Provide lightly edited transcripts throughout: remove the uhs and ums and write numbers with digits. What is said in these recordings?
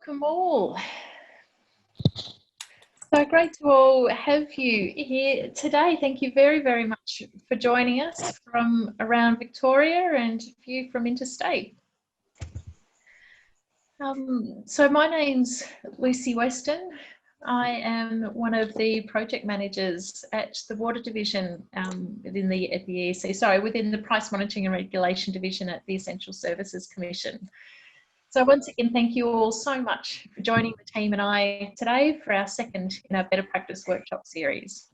Welcome all. So great to all have you here today. Thank you very, very much for joining us from around Victoria and a few from interstate. So my name's Lucy Weston. I am one of the project managers at the Water Division within the Price Monitoring and Regulation Division at the Essential Services Commission. So once again, thank you all so much for joining the team and I today for our second in our Better Practice Workshop series.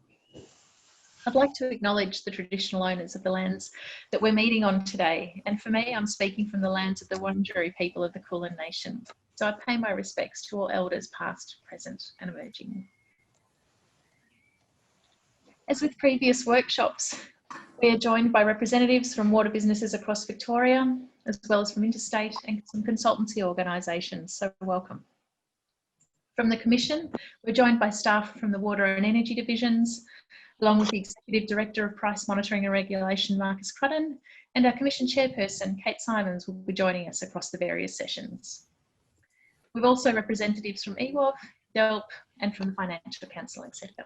I'd like to acknowledge the traditional owners of the lands that we're meeting on today. And for me, I'm speaking from the lands of the Wurundjeri people of the Kulin Nation. So I pay my respects to all elders past, present and emerging. As with previous workshops, we are joined by representatives from water businesses across Victoria, as well as from interstate and some consultancy organisations, so welcome. From the Commission, we're joined by staff from the Water and Energy Divisions, along with the Executive Director of Price Monitoring and Regulation, Marcus Crudden, and our Commission Chairperson, Kate Simons, will be joining us across the various sessions. We've also representatives from EWOF, DELP, and from the Financial Counselling Sector.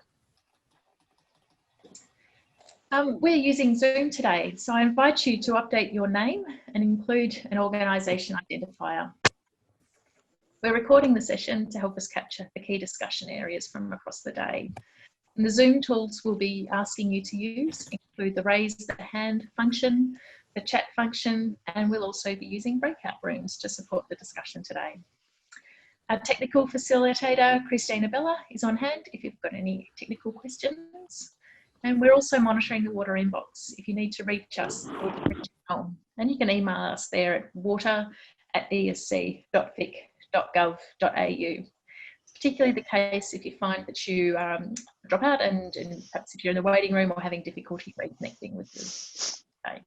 We're using Zoom today, so I invite you to update your name and include an organisation identifier. We're recording the session to help us capture the key discussion areas from across the day. And the Zoom tools we'll be asking you to use include the raise the hand function, the chat function, and we'll also be using breakout rooms to support the discussion today. Our technical facilitator, Christina Bella, is on hand if you've got any technical questions. And we're also monitoring the water inbox if you need to reach us or reach home. And you can email us there at water@esc.vic.gov.au. It's particularly the case if you find that you drop out and perhaps if you're in the waiting room or having difficulty reconnecting with us. Okay.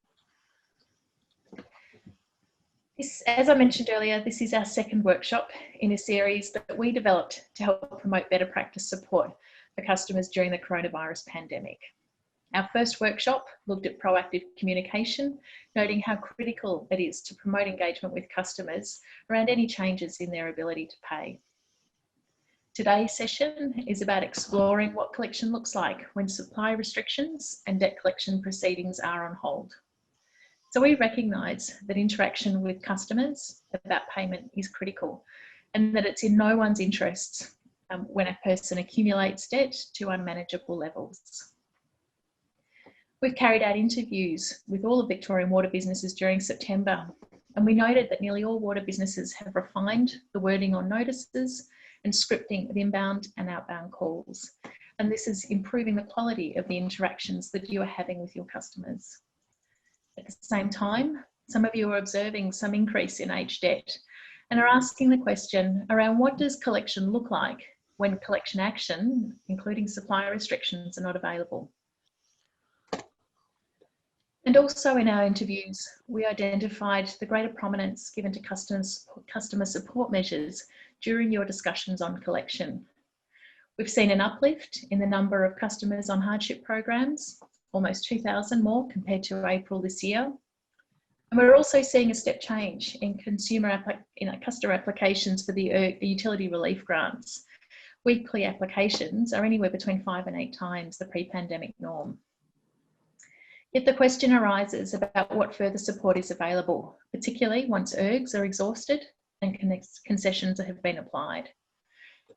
As I mentioned earlier, this is our second workshop in a series that we developed to help promote better practice support for customers during the coronavirus pandemic. Our first workshop looked at proactive communication, noting how critical it is to promote engagement with customers around any changes in their ability to pay. Today's session is about exploring what collection looks like when supply restrictions and debt collection proceedings are on hold. So we recognise that interaction with customers about payment is critical and that it's in no one's interests when a person accumulates debt to unmanageable levels. We've carried out interviews with all of Victorian water businesses during September, and we noted that nearly all water businesses have refined the wording on notices and scripting of inbound and outbound calls. And this is improving the quality of the interactions that you are having with your customers. At the same time, some of you are observing some increase in aged debt and are asking the question around what does collection look like when collection action, including supply restrictions, are not available. And also in our interviews, we identified the greater prominence given to customer support measures during your discussions on collection. We've seen an uplift in the number of customers on hardship programs, almost 2,000 more compared to April this year. And we're also seeing a step change in customer applications for the utility relief grants. Weekly applications are anywhere between 5 and 8 times the pre-pandemic norm. Yet the question arises about what further support is available, particularly once ERGs are exhausted and concessions have been applied.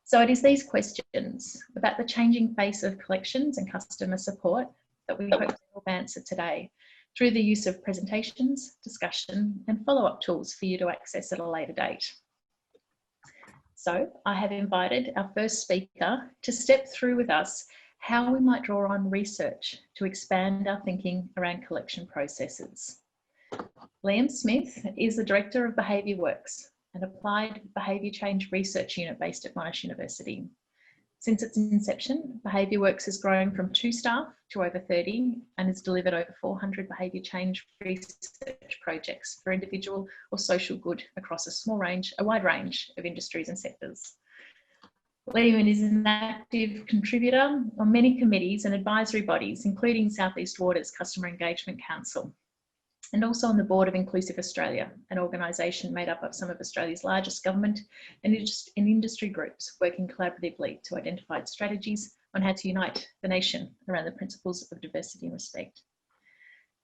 So it is these questions about the changing face of collections and customer support that we hope to help answer today through the use of presentations, discussion and follow-up tools for you to access at a later date. So I have invited our first speaker to step through with us how we might draw on research to expand our thinking around collection processes. Liam Smith is the Director of Behaviour Works, an applied behaviour change research unit based at Monash University. Since its inception, Behaviour Works has grown from 2 staff to over 30 and has delivered over 400 behaviour change research projects for individual or social good across a wide range of industries and sectors. Liam is an active contributor on many committees and advisory bodies, including South East Water's Customer Engagement Council. and also on the board of Inclusive Australia, an organisation made up of some of Australia's largest government and industry groups working collaboratively to identify strategies on how to unite the nation around the principles of diversity and respect.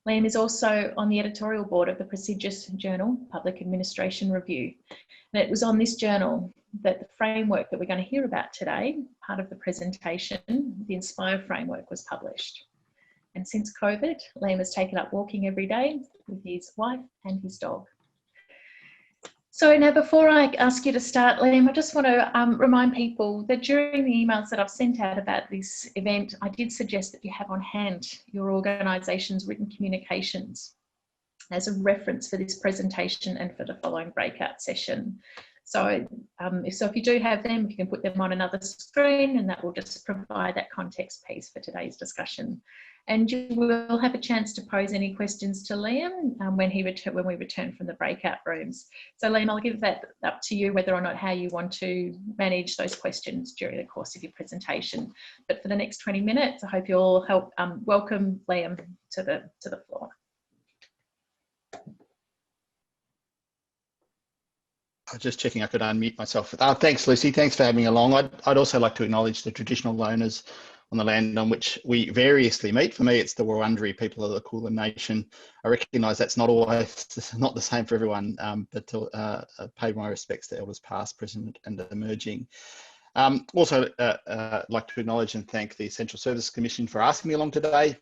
Liam is also on the editorial board of the prestigious journal Public Administration Review. And it was on this journal that the framework that we're going to hear about today, part of the presentation, the Inspire framework, was published. And since COVID, Liam has taken up walking every day with his wife and his dog. So now, before I ask you to start, Liam, I just want to remind people that during the emails that I've sent out about this event, I did suggest that you have on hand your organisation's written communications as a reference for this presentation and for the following breakout session. So, if you do have them, you can put them on another screen, and that will just provide that context piece for today's discussion. And you will have a chance to pose any questions to Liam when we return from the breakout rooms. So Liam, I'll give that up to you whether or not how you want to manage those questions during the course of your presentation. But for the next 20 minutes, I hope you'll help welcome Liam to the floor. I was just checking I could unmute myself. Thanks, Lucy. Thanks for having me along. I'd also like to acknowledge the traditional owners on the land on which we variously meet. For me, it's the Wurundjeri people of the Kulin Nation. I recognise that's not the same for everyone, but to pay my respects to elders past, present and emerging. Also, like to acknowledge and thank the Essential Services Commission for asking me along today,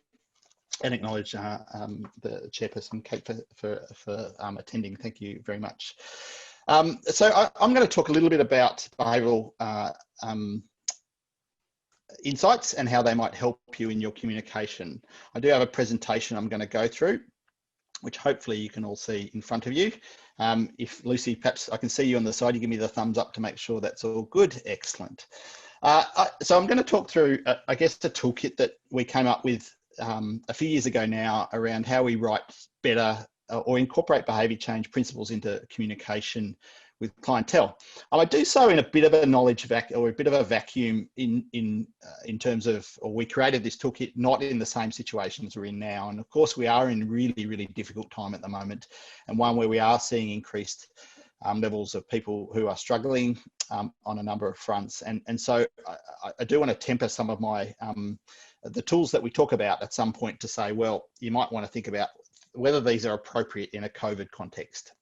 and acknowledge the chairperson, Kate, for attending. Thank you very much. So I'm going to talk a little bit about behavioural insights and how they might help you in your communication. I do have a presentation I'm going to go through, which hopefully you can all see in front of you. If Lucy, perhaps I can see you on the side, you give me the thumbs up to make sure that's all good. Excellent. So I'm going to talk through, I guess, the toolkit that we came up with a few years ago now around how we write better or incorporate behaviour change principles into communication with clientele. I do so in a bit of a knowledge vacuum, or a bit of a vacuum in terms of, or we created this toolkit not in the same situations we're in now. And of course, we are in really, really difficult time at the moment, and one where we are seeing increased levels of people who are struggling on a number of fronts. And so I do want to temper some of my the tools that we talk about at some point to say, well, you might want to think about whether these are appropriate in a COVID context.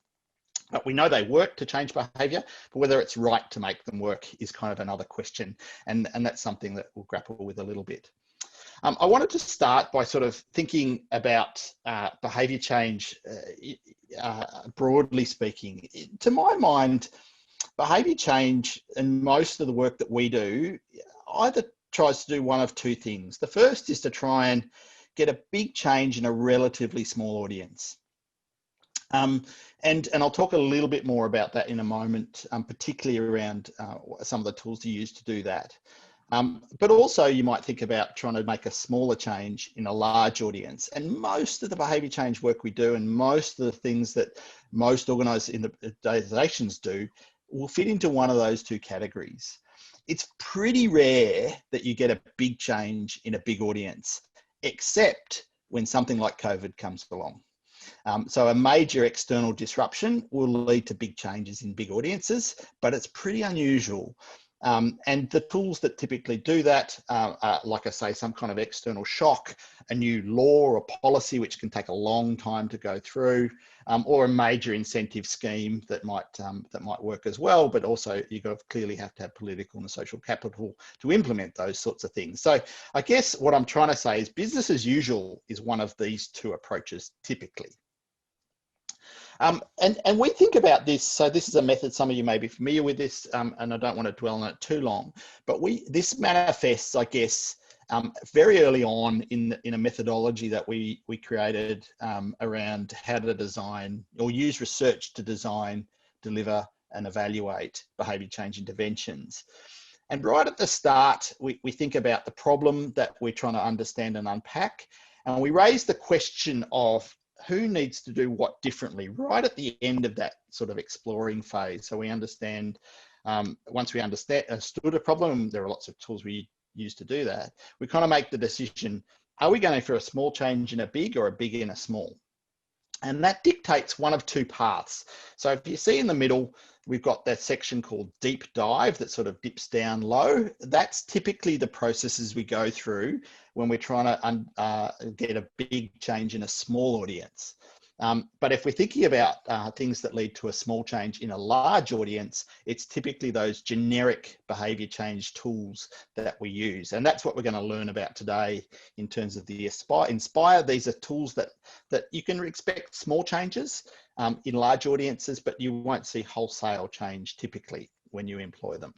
But we know they work to change behaviour, but whether it's right to make them work is kind of another question. And that's something that we'll grapple with a little bit. I wanted to start by sort of thinking about behaviour change, broadly speaking. To my mind, behaviour change and most of the work that we do either tries to do one of two things. The first is to try and get a big change in a relatively small audience. And I'll talk a little bit more about that in a moment, particularly around some of the tools to use to do that. But also you might think about trying to make a smaller change in a large audience. And most of the behaviour change work we do and most of the things that most organisations do will fit into one of those two categories. It's pretty rare that you get a big change in a big audience, except when something like COVID comes along. So a major external disruption will lead to big changes in big audiences, but it's pretty unusual. And the tools that typically do that are, like I say, some kind of external shock, a new law or policy which can take a long time to go through, or a major incentive scheme that might work as well. But also you clearly have to have political and social capital to implement those sorts of things. So I guess what I'm trying to say is business as usual is one of these two approaches typically. And we think about this, so this is a method, some of you may be familiar with this, and I don't want to dwell on it too long, but this manifests, I guess, very early on in a methodology that we created around how to design or use research to design, deliver and evaluate behaviour change interventions. And right at the start, we think about the problem that we're trying to understand and unpack, and we raise the question of who needs to do what differently right at the end of that sort of exploring phase. So we understand, once we understood a problem, there are lots of tools we use to do that, we kind of make the decision, are we going for a small change in a big or a big in a small? And that dictates one of two paths. So if you see in the middle, we've got that section called deep dive that sort of dips down low. That's typically the processes we go through when we're trying to get a big change in a small audience. But if we're thinking about things that lead to a small change in a large audience, it's typically those generic behavior change tools that we use. And that's what we're going to learn about today in terms of the Inspire. These are tools that you can expect small changes in large audiences, but you won't see wholesale change typically when you employ them.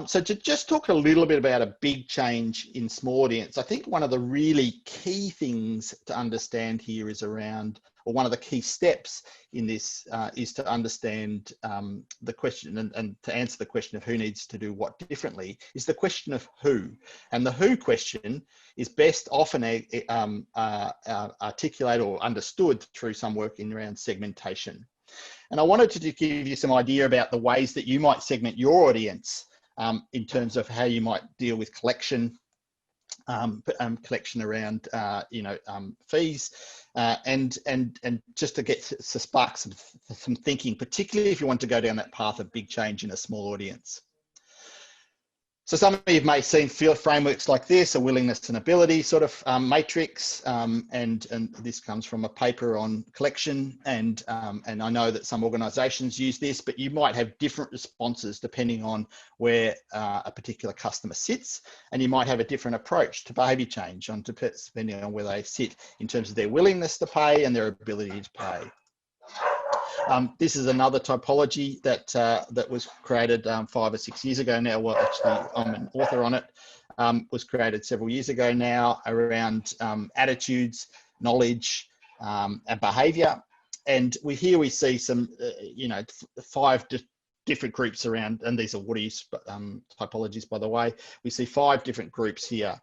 So to just talk a little bit about a big change in small audience, I think one of the really key things to understand here is around, or one of the key steps in this is to understand the question and to answer the question of who needs to do what differently is the question of who. And the who question is best often articulated or understood through some work in around segmentation. And I wanted to give you some idea about the ways that you might segment your audience in terms of how you might deal with collection, collection around fees, and just to get to spark some thinking, particularly if you want to go down that path of big change in a small audience. So some of you may have seen frameworks like this, a willingness and ability sort of matrix, and this comes from a paper on collection, and I know that some organisations use this, but you might have different responses depending on where a particular customer sits, and you might have a different approach to behaviour change depending on where they sit in terms of their willingness to pay and their ability to pay. This is another typology that was created 5 or 6 years ago now. Well, actually, I'm an author on it. Was created several years ago now around attitudes, knowledge, and behaviour. And here we see some, 5 different groups around, and these are Woody's typologies, by the way. We see 5 different groups here.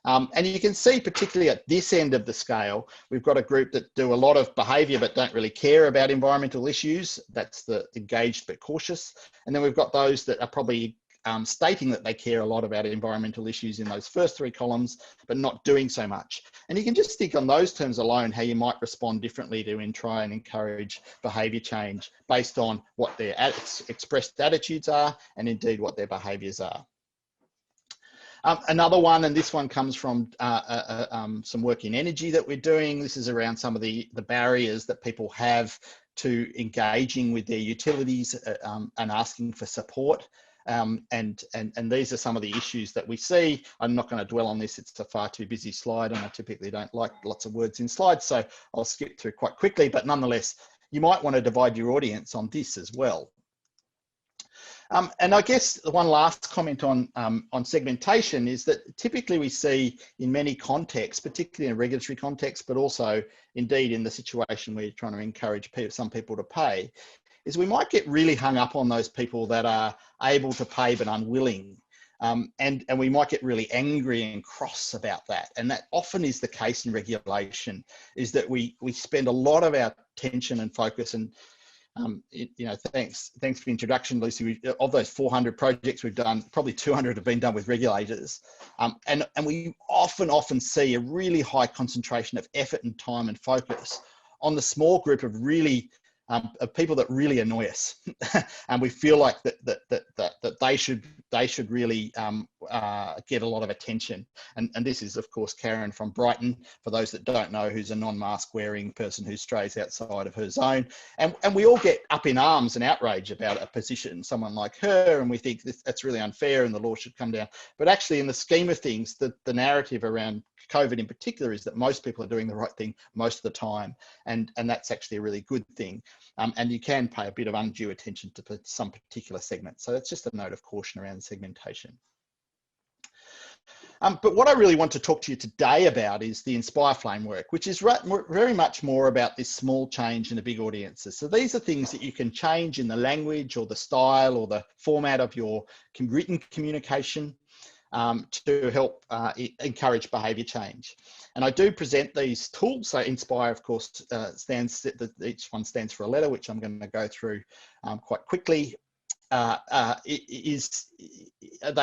And you can see, particularly at this end of the scale, we've got a group that do a lot of behaviour but don't really care about environmental issues. That's the engaged but cautious. And then we've got those that are probably stating that they care a lot about environmental issues in those first 3 columns, but not doing so much. And you can just think on those terms alone how you might respond differently to try and encourage behaviour change based on what their expressed attitudes are and indeed what their behaviours are. Another one, and this one comes from some work in energy that we're doing. This is around some of the barriers that people have to engaging with their utilities and asking for support. And these are some of the issues that we see. I'm not going to dwell on this. It's a far too busy slide, and I typically don't like lots of words in slides, so I'll skip through quite quickly. But nonetheless, you might want to divide your audience on this as well. And I guess the one last comment on segmentation is that typically we see in many contexts, particularly in a regulatory context, but also indeed in the situation where you're trying to encourage some people to pay, is we might get really hung up on those people that are able to pay but unwilling. And we might get really angry and cross about that. And that often is the case in regulation, is that we spend a lot of our attention and focus and thanks for the introduction, Lucy. Of those 400 projects we've done, probably 200 have been done with regulators. And we often see a really high concentration of effort and time and focus on the small group of really of people that really annoy us, and we feel like that they should really get a lot of attention. And this is, of course, Karen from Brighton, for those that don't know, who's a non-mask wearing person who strays outside of her zone. And we all get up in arms and outrage about a position, someone like her, and we think that's really unfair and the law should come down. But actually, in the scheme of things, the narrative around COVID in particular is that most people are doing the right thing most of the time, and that's actually a really good thing. And you can pay a bit of undue attention to some particular segments. So that's just a note of caution around segmentation. But what I really want to talk to you today about is the Inspire framework, which is very much more about this small change in the big audiences. So these are things that you can change in the language or the style or the format of your written communication to help encourage behaviour change. And I do present these tools. So Inspire, of course, each one stands for a letter, which I'm going to go through quite quickly. they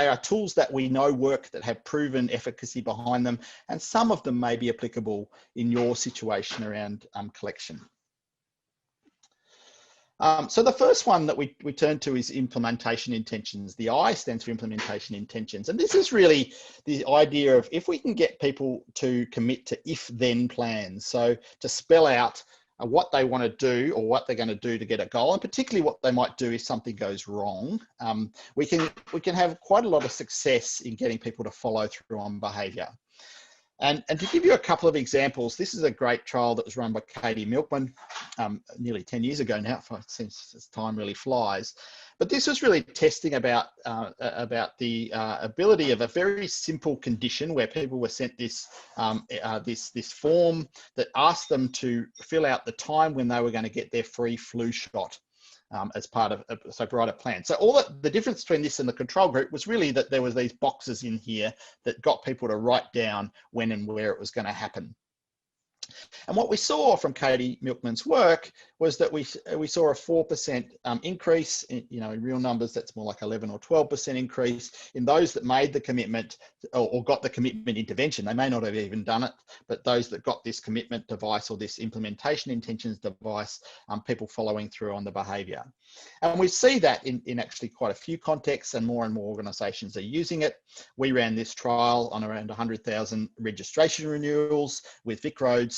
are tools that we know work, that have proven efficacy behind them, and some of them may be applicable in your situation around collection. So the first one that we turn to is implementation intentions. The I stands for implementation intentions. And this is really the idea of if we can get people to commit to if-then plans. So to spell out what they want to do or what they're going to do to get a goal, and particularly what they might do if something goes wrong. We can have quite a lot of success in getting people to follow through on behaviour. And to give you a couple of examples, this is a great trial that was run by Katie Milkman nearly 10 years ago now, since time really flies. But this was really testing about the ability of a very simple condition where people were sent this form that asked them to fill out the time when they were going to get their free flu shot. As part of so write a plan. So all the difference between this and the control group was really that there was these boxes in here that got people to write down when and where it was going to happen. And what we saw from Katie Milkman's work was that we saw a 4% increase in, in real numbers. That's more like 11 or 12% increase in those that made the commitment or got the commitment intervention. They may not have even done it, but those that got this commitment device or this implementation intentions device, people following through on the behaviour. And we see that in actually quite a few contexts, and more organisations are using it. We ran this trial on around 100,000 registration renewals with VicRoads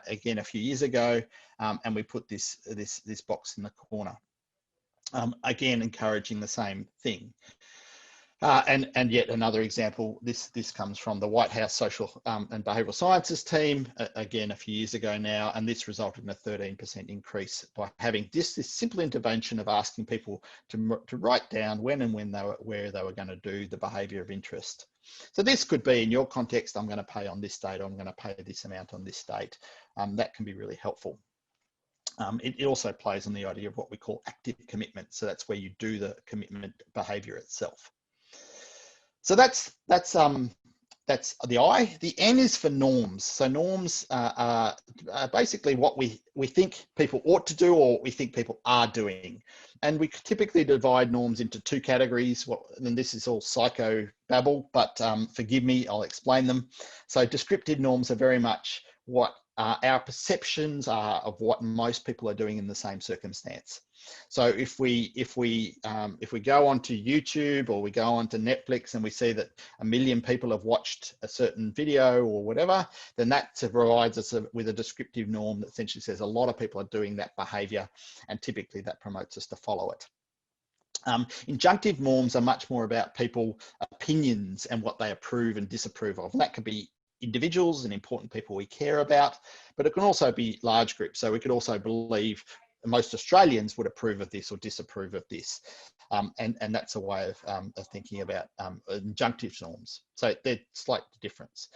again a few years ago, and we put this box in the corner. Again, encouraging the same thing. And yet another example, this comes from the White House Social and Behavioural Sciences team, again a few years ago now, and this resulted in a 13% increase by having this simple intervention of asking people to write down when and where they were going to do the behaviour of interest. So this could be in your context, I'm going to pay on this date, or I'm going to pay this amount on this date. That can be really helpful. It also plays on the idea of what we call active commitment. So that's where you do the commitment behaviour itself. So that's the I. The N is for norms. So norms are basically what we think people ought to do or what we think people are doing. And we typically divide norms into two categories. And this is all psycho babble, but forgive me, I'll explain them. So descriptive norms are very much what our perceptions are of what most people are doing in the same circumstance. So if we go onto YouTube or we go onto Netflix and we see that 1 million people have watched a certain video or whatever, then that provides us with a descriptive norm that essentially says a lot of people are doing that behaviour, and typically that promotes us to follow it. Injunctive norms are much more about people's opinions and what they approve and disapprove of. And that can be individuals and important people we care about, but it can also be large groups. So we could also believe most Australians would approve of this or disapprove of this. And that's a way of thinking about injunctive norms. So they're slight difference.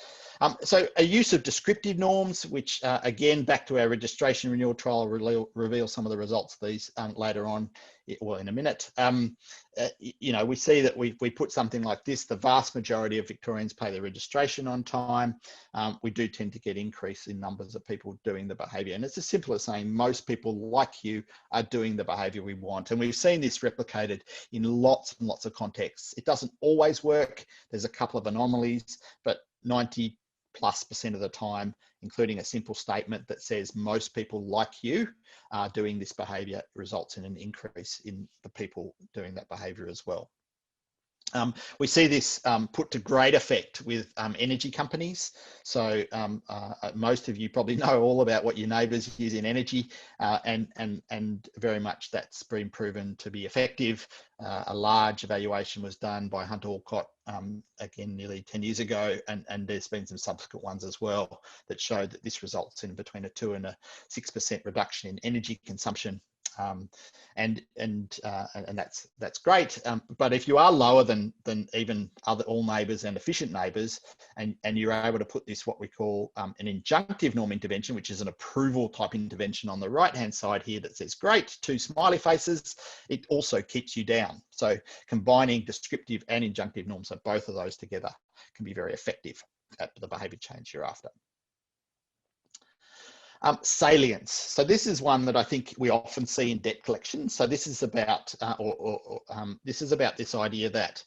So a use of descriptive norms, which again, back to our registration renewal trial, reveal some of the results of these later on, well, in a minute. We see that we put something like this: the vast majority of Victorians pay their registration on time. We do tend to get increase in numbers of people doing the behaviour. And it's as simple as saying most people like you are doing the behaviour we want. And we've seen this replicated in lots and lots of contexts. It doesn't always work. There's a couple of anomalies, but 90+% of the time, including a simple statement that says most people like you are doing this behaviour, results in an increase in the people doing that behaviour as well. We see this put to great effect with energy companies. So most of you probably know all about what your neighbours use in energy, and very much that's been proven to be effective. A large evaluation was done by Hunter Alcott, again, nearly 10 years ago, and there's been some subsequent ones as well that showed that this results in between a 2 and a 6% reduction in energy consumption. And that's great. But if you are lower than even all neighbours and efficient neighbours, and you're able to put this, what we call an injunctive norm intervention, which is an approval type intervention on the right hand side here that says great, 2 smiley faces, it also keeps you down. So combining descriptive and injunctive norms, so both of those together, can be very effective at the behaviour change you're after. Salience. So this is one that I think we often see in debt collection. So this is about, this is about this idea that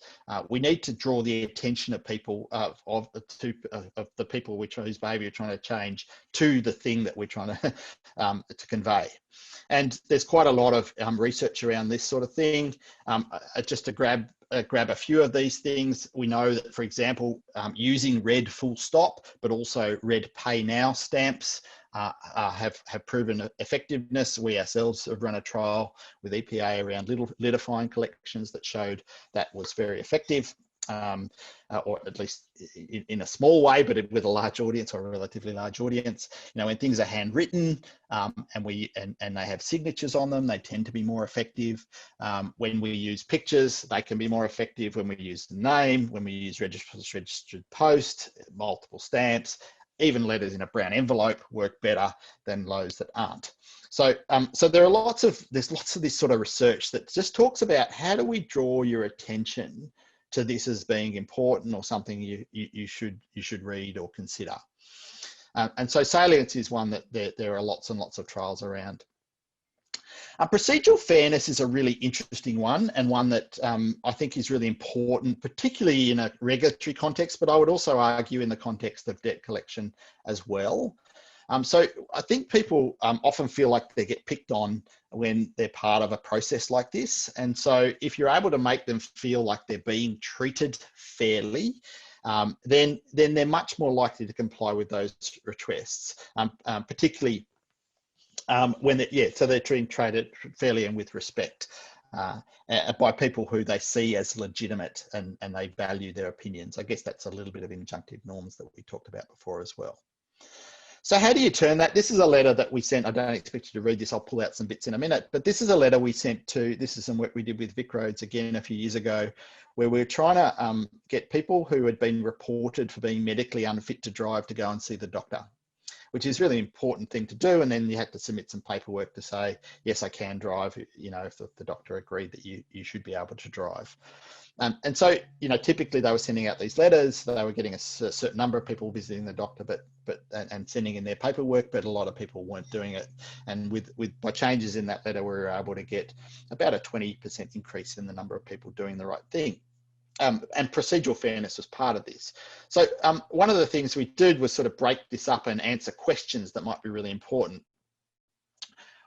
we need to draw the attention of people of the people whose behaviour we're trying to change to the thing that we're trying to convey. And there's quite a lot of research around this sort of thing. Just to grab a few of these things, we know that, for example, using red full stop, but also red pay now stamps have proven effectiveness. We ourselves have run a trial with EPA around litter fine collections that showed that was very effective, or at least in a small way, but with a large audience or a relatively large audience. You know, when things are handwritten and they have signatures on them, they tend to be more effective. When we use pictures, they can be more effective. When we use the name, when we use registered post, multiple stamps, even letters in a brown envelope work better than those that aren't. So, so there's lots of this sort of research that just talks about how do we draw your attention to this as being important or something you should read or consider. And so salience is one that there are lots and lots of trials around. Procedural fairness is a really interesting one, and one that I think is really important, particularly in a regulatory context, but I would also argue in the context of debt collection as well. So I think people often feel like they get picked on when they're part of a process like this. And so if you're able to make them feel like they're being treated fairly, then they're much more likely to comply with those requests, particularly when they're treated fairly and with respect by people who they see as legitimate and they value their opinions. I guess that's a little bit of injunctive norms that we talked about before as well. So how do you turn that? This is a letter that we sent. I don't expect you to read this. I'll pull out some bits in a minute, but this is a letter we sent to, this is some work we did with VicRoads again a few years ago, where we're trying to get people who had been reported for being medically unfit to drive to go and see the doctor, which is a really important thing to do. And then you had to submit some paperwork to say, yes, I can drive, you know, if the doctor agreed that you should be able to drive. And so, you know, typically they were sending out these letters, they were getting a certain number of people visiting the doctor, and sending in their paperwork, but a lot of people weren't doing it. And by changes in that letter, we were able to get about a 20% increase in the number of people doing the right thing. And procedural fairness was part of this. So one of the things we did was sort of break this up and answer questions that might be really important.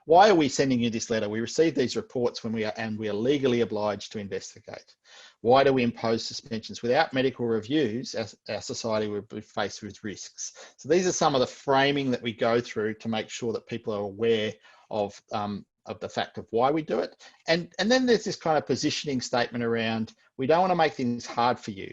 Why are we sending you this letter? We received these reports when we are legally obliged to investigate. Why do we impose suspensions? Without medical reviews, our society would be faced with risks. So these are some of the framing that we go through to make sure that people are aware of the fact of why we do it. And then there's this kind of positioning statement around, we don't want to make things hard for you.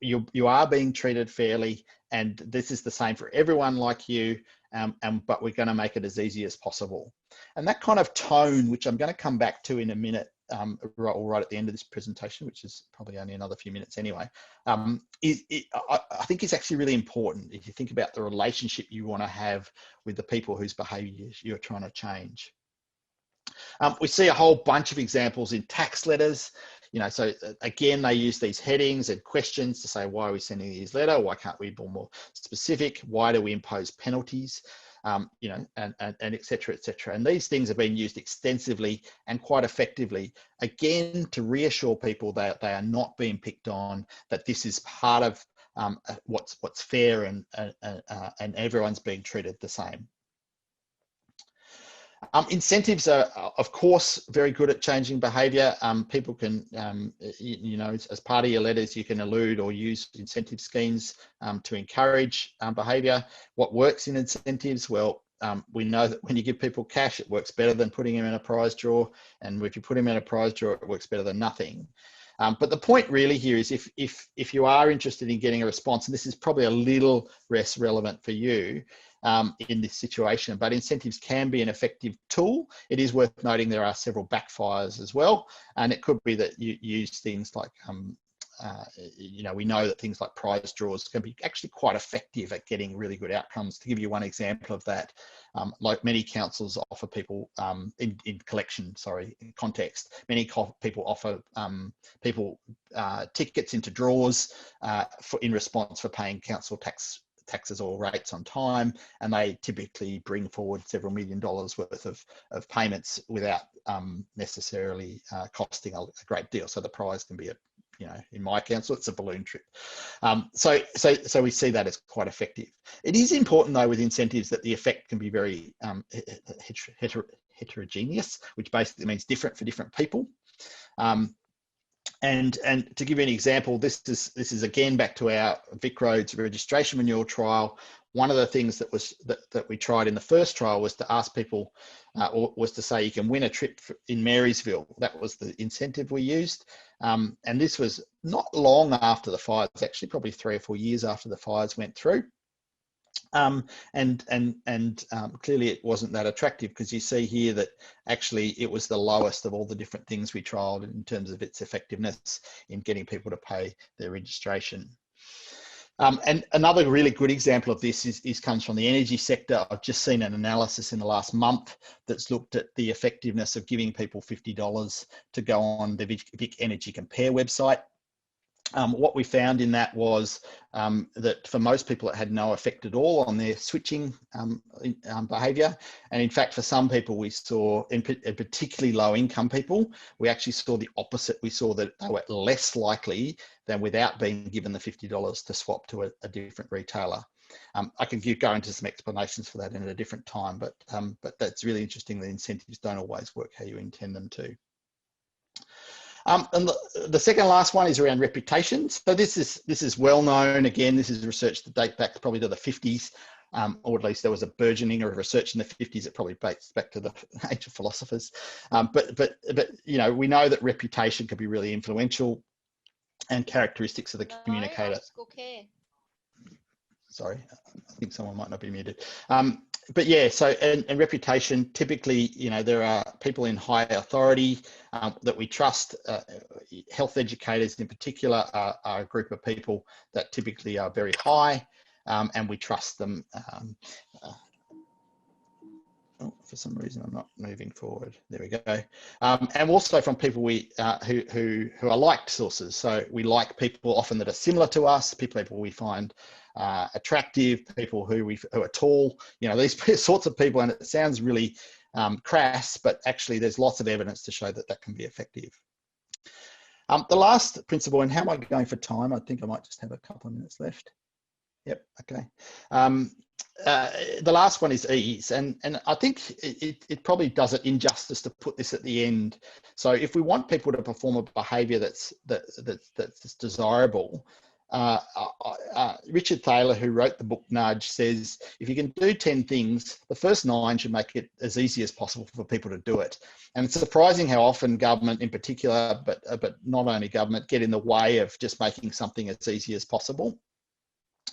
You are being treated fairly, and this is the same for everyone like you, but we're going to make it as easy as possible. And that kind of tone, which I'm going to come back to in a minute, right at the end of this presentation, which is probably only another few minutes anyway, I think is actually really important if you think about the relationship you want to have with the people whose behaviours you're trying to change. We see a whole bunch of examples in tax letters. You know, so again, they use these headings and questions to say, why are we sending these letter? Why can't we be more specific? Why do we impose penalties? You know, and et cetera, et cetera. And these things have been used extensively and quite effectively, again, to reassure people that they are not being picked on, that this is part of what's fair, and everyone's being treated the same. Incentives are, of course, very good at changing behaviour. People can, you know, as part of your letters, you can allude or use incentive schemes to encourage behaviour. What works in incentives? Well, we know that when you give people cash, it works better than putting them in a prize draw. And if you put them in a prize draw, it works better than nothing. But the point really here is if you are interested in getting a response, and this is probably a little less relevant for you, in this situation, but incentives can be an effective tool. It is worth noting there are several backfires as well, and it could be that you use things like, you know, we know that things like prize draws can be actually quite effective at getting really good outcomes. To give you one example of that, like many councils offer people in collection, context, many people offer people tickets into draws in response for paying council tax taxes or rates on time, and they typically bring forward several $1 million worth of payments without necessarily costing a great deal. So the prize can be in my council, it's a balloon trip. So we see that as quite effective. It is important though with incentives that the effect can be very heterogeneous, which basically means different for different people. And to give you an example, this is again back to our VicRoads registration renewal trial. One of the things that we tried in the first trial was to ask people, or was to say you can win a trip in Marysville. That was the incentive we used, and this was not long after the fires, actually probably 3 or 4 years after the fires went through. Clearly it wasn't that attractive, because you see here that actually it was the lowest of all the different things we trialed in terms of its effectiveness in getting people to pay their registration. And another really good example of this comes from the energy sector. I've just seen an analysis in the last month that's looked at the effectiveness of giving people $50 to go on the Vic Energy Compare website. What we found in that was that for most people it had no effect at all on their switching behaviour, and in fact for some people we saw, in particularly low income people, we actually saw the opposite. We saw that they were less likely than without being given the $50 to swap to a different retailer. I can go into some explanations for that in a different time, but that's really interesting that incentives don't always work how you intend them to. And the second last one is around reputation. So this is well known. Again, this is research that date back probably to the 50s, or at least there was a burgeoning of research in the 50s. It probably dates back to the age of philosophers. But we know that reputation can be really influential, and characteristics of the communicator. Sorry, I think someone might not be muted. But yeah, so and reputation, typically, there are people in high authority that we trust. Health educators in particular are a group of people that typically are very high, and we trust them. For some reason, I'm not moving forward. There we go. And also from people who are liked sources. So we like people often that are similar to us, people we find attractive, people who are tall, these sorts of people. And it sounds really crass, but actually there's lots of evidence to show that can be effective. The last principle, and how am I going for time? I think I might just have a couple of minutes left. Yep, okay. The last one is ease, and I think it probably does it injustice to put this at the end. So if we want people to perform a behaviour that's desirable, Richard Thaler, who wrote the book Nudge, says if you can do 10 things, the first 9 should make it as easy as possible for people to do it. And it's surprising how often government in particular, but not only government, get in the way of just making something as easy as possible.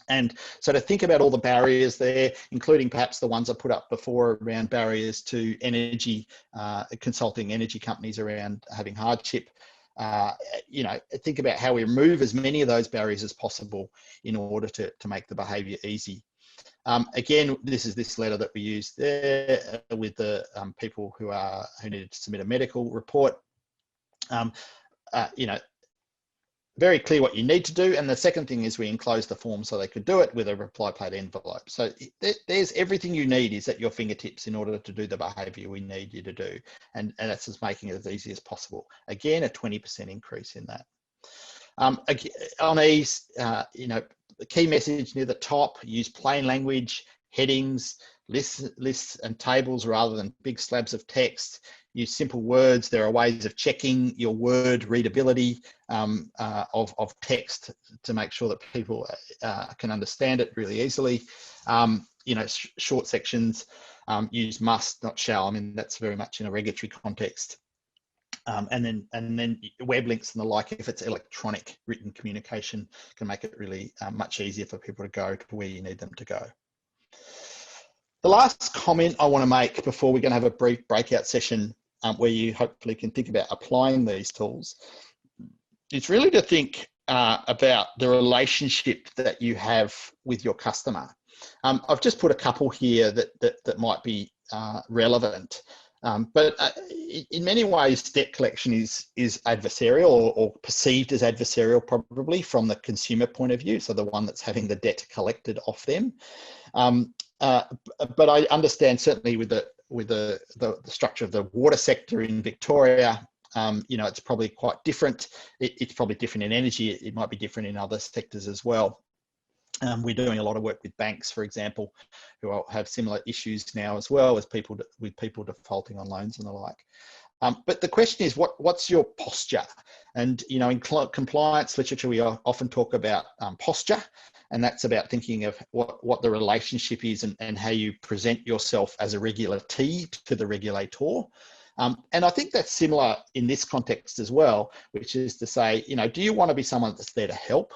And so to think about all the barriers there, including perhaps the ones I put up before around barriers to energy, consulting energy companies around having hardship, think about how we remove as many of those barriers as possible in order to make the behaviour easy. Again, this is this letter that we used there with the people who needed to submit a medical report. Very clear what you need to do. And the second thing is we enclosed the form so they could do it with a reply paid envelope. So there's everything you need is at your fingertips in order to do the behaviour we need you to do. And that's just making it as easy as possible. Again, a 20% increase in that. On ease, the key message near the top, use plain language, headings, lists and tables rather than big slabs of text. Use simple words. There are ways of checking your word readability of text to make sure that people can understand it really easily. Short sections, use must, not shall. I mean, that's very much in a regulatory context. And then web links and the like, if it's electronic written communication, can make it really much easier for people to go to where you need them to go. The last comment I want to make before we're going to have a brief breakout session where you hopefully can think about applying these tools, it's really to think about the relationship that you have with your customer. I've just put a couple here that might be relevant. But in many ways, debt collection is adversarial or perceived as adversarial, probably from the consumer point of view. So the one that's having the debt collected off them. But I understand certainly with the structure of the water sector in Victoria, it's probably quite different. It's probably different in energy. It might be different in other sectors as well. We're doing a lot of work with banks, for example, who have similar issues now as well as people defaulting on loans and the like. But the question is, what's your posture? And in compliance literature, we often talk about posture, and that's about thinking of what the relationship is and how you present yourself as a regulatee to the regulator. And I think that's similar in this context as well, which is to say, do you want to be someone that's there to help?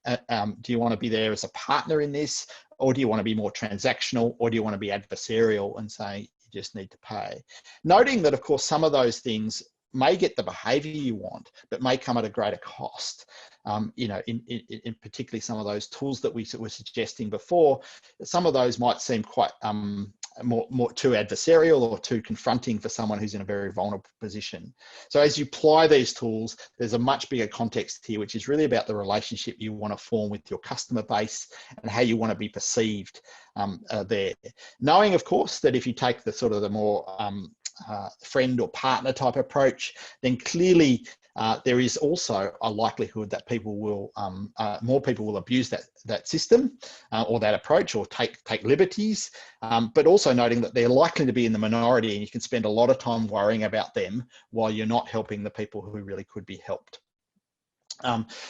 Do you want to be there as a partner in this, or do you want to be more transactional, or do you want to be adversarial and say you just need to pay? Noting that, of course, some of those things may get the behaviour you want, but may come at a greater cost. In particularly some of those tools that we were suggesting before, some of those might seem quite more too adversarial or too confronting for someone who's in a very vulnerable position. So as you apply these tools, there's a much bigger context here, which is really about the relationship you want to form with your customer base and how you want to be perceived there. Knowing, of course, that if you take the more friend or partner type approach, then clearly there is also a likelihood that more people will abuse that system or that approach or take liberties, but also noting that they're likely to be in the minority, and you can spend a lot of time worrying about them while you're not helping the people who really could be helped.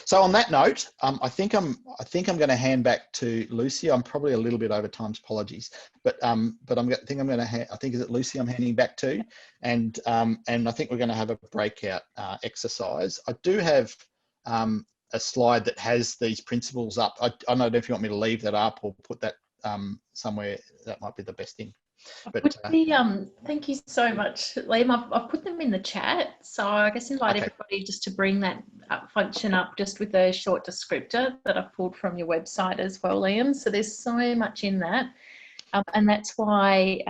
So on that note, I think I'm going to hand back to Lucy. I'm probably a little bit over time, apologies, but I think is it Lucy I'm handing back to, and I think we're going to have a breakout exercise. I do have a slide that has these principles up. I don't know if you want me to leave that up or put that somewhere. That might be the best thing. But thank you so much, Liam. I've put them in the chat, so I guess invite everybody just to bring that function up just with a short descriptor that I've pulled from your website as well, Liam. So there's so much in that. And that's why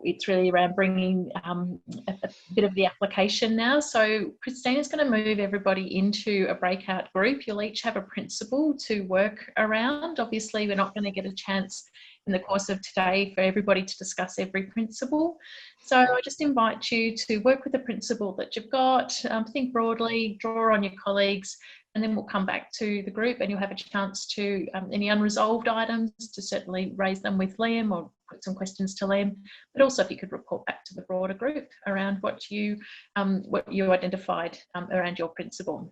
it's really around bringing a bit of the application now. So Christina's going to move everybody into a breakout group. You'll each have a principle to work around. Obviously, we're not going to get a chance in the course of today for everybody to discuss every principle. So I just invite you to work with the principle that you've got, think broadly, draw on your colleagues, and then we'll come back to the group and you'll have a chance to, any unresolved items, to certainly raise them with Liam or put some questions to Liam, but also if you could report back to the broader group around what you identified around your principle.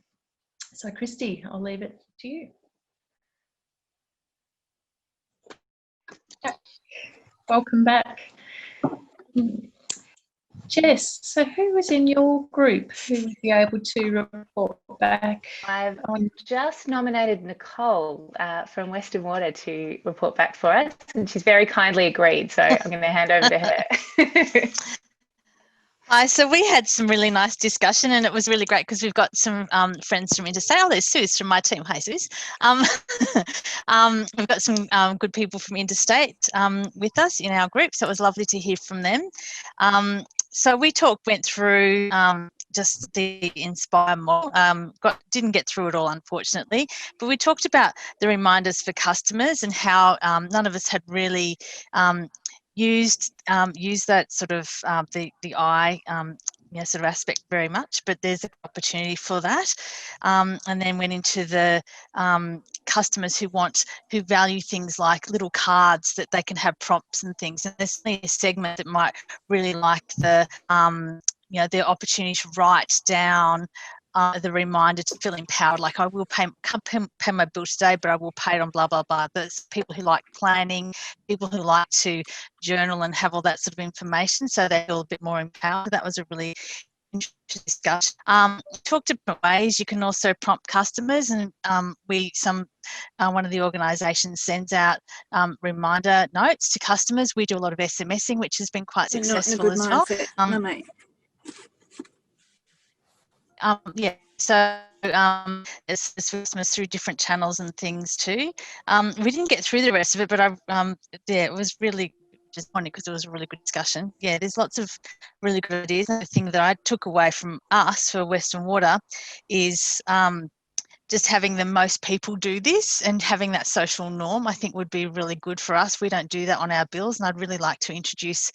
So Christy, I'll leave it to you. Welcome back. Jess, so who was in your group who would be able to report back? I've just nominated Nicole from Western Water to report back for us, and she's very kindly agreed, so I'm going to hand over to her. Hi, so we had some really nice discussion, and it was really great because we've got some friends from Interstate. Oh, there's Suze from my team. Hi, Suze. We've got some good people from Interstate with us in our group, so it was lovely to hear from them. So we went through just the Inspire model. Didn't get through it all, unfortunately, but we talked about the reminders for customers and how none of us had really used that sort of the I sort of aspect very much, but there's an opportunity for that. And then went into the customers who value things like little cards that they can have prompts and things. And there's a segment that might really like the opportunity to write down the reminder to feel empowered, like I will can't pay my bill today, but I will pay it on blah, blah, blah. There's people who like planning, people who like to journal and have all that sort of information, so they feel a bit more empowered. That was a really interesting discussion. Talked about ways you can also prompt customers, and one of the organisations sends out reminder notes to customers. We do a lot of SMSing, which has been quite successful as well. So it's customers through different channels and things too. We didn't get through the rest of it, but it was really disappointed because it was a really good discussion. Yeah, there's lots of really good ideas. The thing that I took away from us for Western Water is just having the most people do this and having that social norm, I think would be really good for us. We don't do that on our bills, and I'd really like to introduce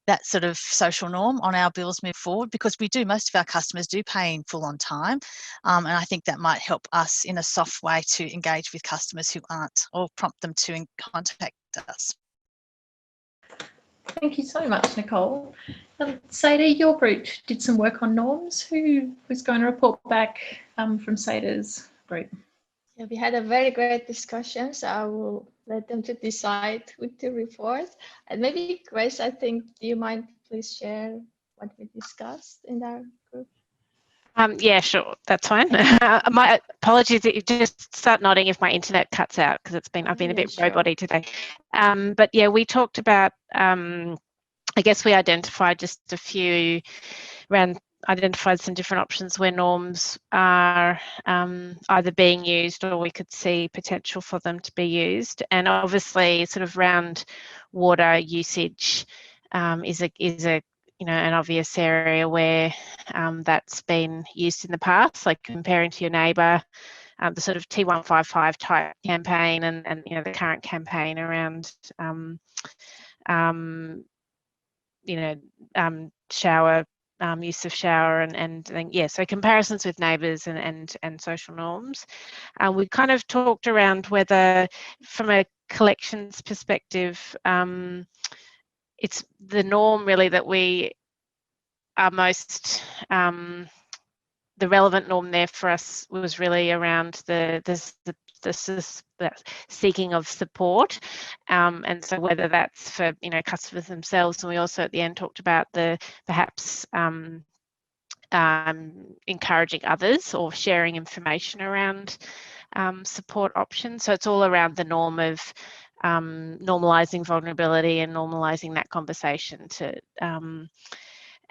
that sort of social norm on our bills move forward, because we do, most of our customers do pay in full on time. And I think that might help us in a soft way to engage with customers who aren't, or prompt them to contact us. Thank you so much, Nicole. Sadie, your group did some work on norms. Who was going to report back from Sada's group? Yeah, we had a very great discussion, so I will let them to decide who to report. And maybe Grace, I think, do you mind please share what we discussed in our group? Yeah, sure, that's fine. My apologies that you just start nodding if my internet cuts out, because I've been a bit robot-y today. But yeah, we talked about, I guess we identified just a few, identified some different options where norms are either being used or we could see potential for them to be used. And obviously sort of around water usage is a an obvious area where that's been used in the past, like comparing to your neighbour, the sort of T155 type campaign and the current campaign around shower, use of shower and yeah, so comparisons with neighbours and social norms. We kind of talked around whether from a collections perspective, it's the norm really that we are most, the relevant norm there for us was really around the seeking of support, and so whether that's for customers themselves, and we also at the end talked about the perhaps encouraging others or sharing information around support options. So it's all around the norm of normalizing vulnerability and normalizing that conversation to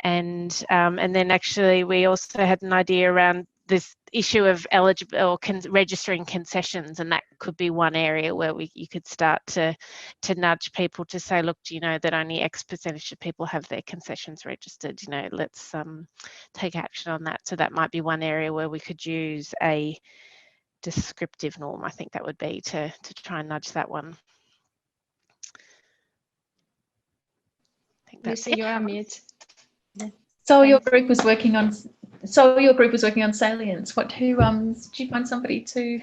and then actually we also had an idea around this issue of eligible or registering concessions, and that could be one area where you could start to nudge people to say, look, do you know that only X percentage of people have their concessions registered? Let's take action on that. So that might be one area where we could use a descriptive norm. I think that would be to try and nudge that one. I think that's Lucy, you're on mute. So your group was working on. So your group was working on salience. Did you find somebody to?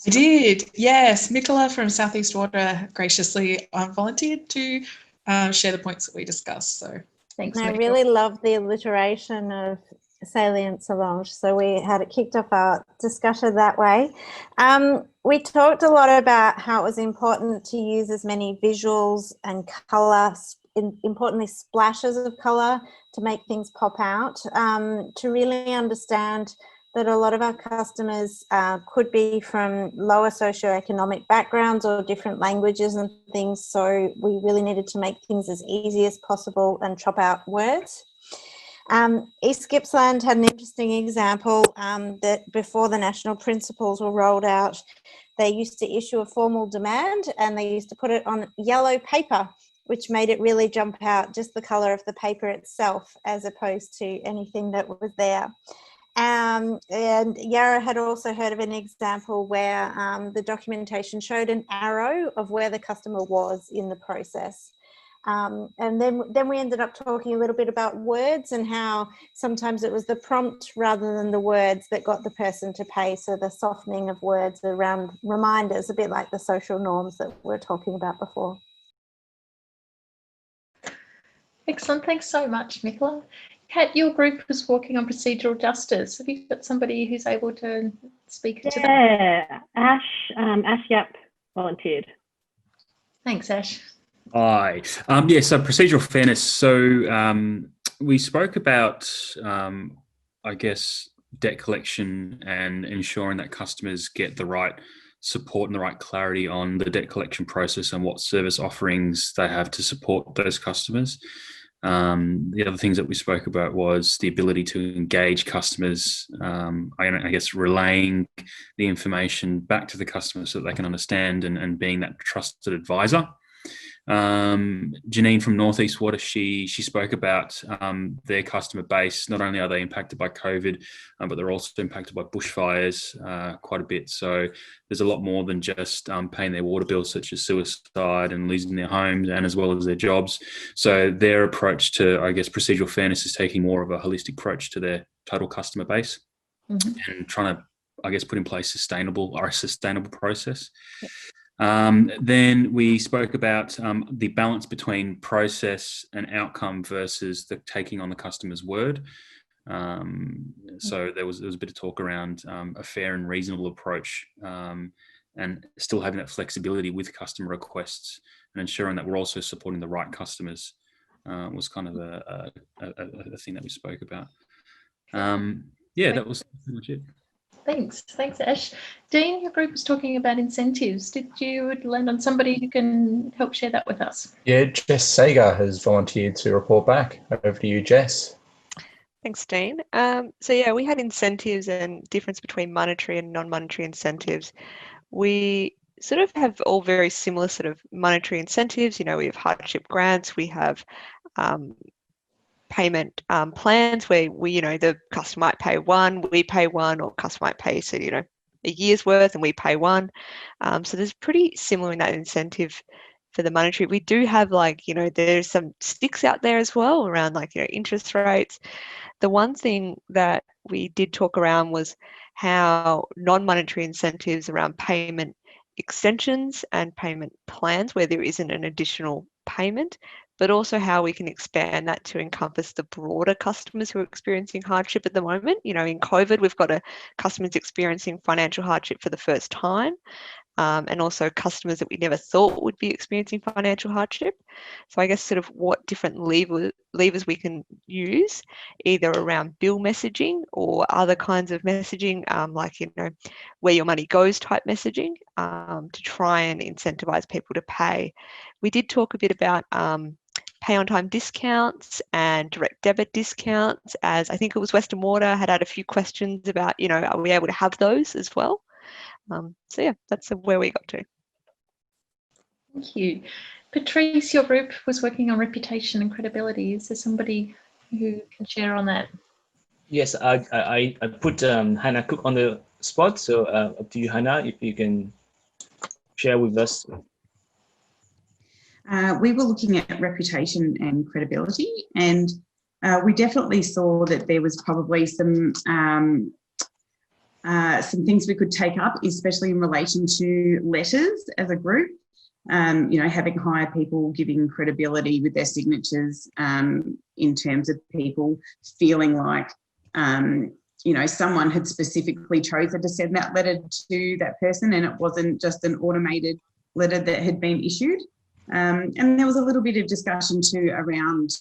I did, yes. Mikola from Southeast Water graciously volunteered to share the points that we discussed. So Thanks. I really love the alliteration of salience Solange. So we had it kicked off our discussion that way. We talked a lot about how it was important to use as many visuals and colour, importantly splashes of colour, to make things pop out, to really understand that a lot of our customers could be from lower socioeconomic backgrounds or different languages and things. So we really needed to make things as easy as possible and chop out words. East Gippsland had an interesting example that before the national principles were rolled out, they used to issue a formal demand and they used to put it on yellow paper, which made it really jump out, just the colour of the paper itself as opposed to anything that was there. And Yarra had also heard of an example where the documentation showed an arrow of where the customer was in the process. And then we ended up talking a little bit about words and how sometimes it was the prompt rather than the words that got the person to pay. So the softening of words around reminders, a bit like the social norms that we were talking about before. Excellent. Thanks so much, Nicola. Kat, your group was working on procedural justice. Have you got somebody who's able to speak to that? Yeah, Ash Yap volunteered. Thanks, Ash. Hi. Yeah, so procedural fairness. So we spoke about, I guess, debt collection and ensuring that customers get the right support and the right clarity on the debt collection process and what service offerings they have to support those customers. The other things that we spoke about was the ability to engage customers, I guess relaying the information back to the customer so that they can understand and being that trusted advisor. Janine from Northeast Water, she spoke about their customer base. Not only are they impacted by COVID, but they're also impacted by bushfires quite a bit. So there's a lot more than just paying their water bills, such as suicide and losing their homes, and as well as their jobs. So their approach to, I guess, procedural fairness is taking more of a holistic approach to their total customer base and trying to, I guess, put in place a sustainable process. Yep. Then we spoke about the balance between process and outcome versus the taking on the customer's word. So there was a bit of talk around a fair and reasonable approach, and still having that flexibility with customer requests and ensuring that we're also supporting the right customers was kind of a thing that we spoke about. Yeah, that was pretty much it. Thanks, Ash. Dean, your group was talking about incentives. Did you land on somebody who can help share that with us? Yeah, Jess Sager has volunteered to report back. Over to you, Jess. Thanks, Dean. So yeah, we had incentives and difference between monetary and non-monetary incentives. We sort of have all very similar sort of monetary incentives. You know, we have hardship grants, we have payment plans where we, you know, the customer might pay one, we pay one, or customer might pay, so, you know, a year's worth and we pay one. So there's pretty similar in that incentive for the monetary. We do have, like, you know, there's some sticks out there as well around, like, you know, interest rates. The one thing that we did talk around was how non-monetary incentives around payment extensions and payment plans where there isn't an additional payment, but also how we can expand that to encompass the broader customers who are experiencing hardship at the moment. You know, in COVID, we've got customers experiencing financial hardship for the first time, and also customers that we never thought would be experiencing financial hardship. So I guess sort of what different levers we can use, either around bill messaging or other kinds of messaging, like, you know, where your money goes type messaging, to try and incentivize people to pay. We did talk a bit about pay on time discounts and direct debit discounts, as I think it was Western Water had a few questions about, you know, are we able to have those as well? So yeah, that's where we got to. Thank you. Patrice, your group was working on reputation and credibility. Is there somebody who can share on that? Yes, I put Hannah Cook on the spot, so up to you, Hannah, if you can share with us. We were looking at reputation and credibility, and we definitely saw that there was probably some things we could take up, especially in relation to letters as a group. You know, having higher people giving credibility with their signatures, in terms of people feeling like, you know, someone had specifically chosen to send that letter to that person, and it wasn't just an automated letter that had been issued. And there was a little bit of discussion too around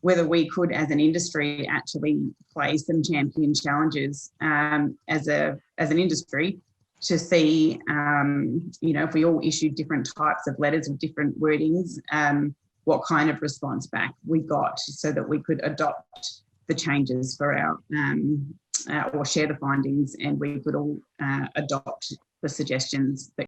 whether we could, as an industry, actually play some champion challenges as an industry to see, you know, if we all issued different types of letters with different wordings, what kind of response back we got, so that we could adopt the changes for our, or share the findings, and we could all adopt the suggestions that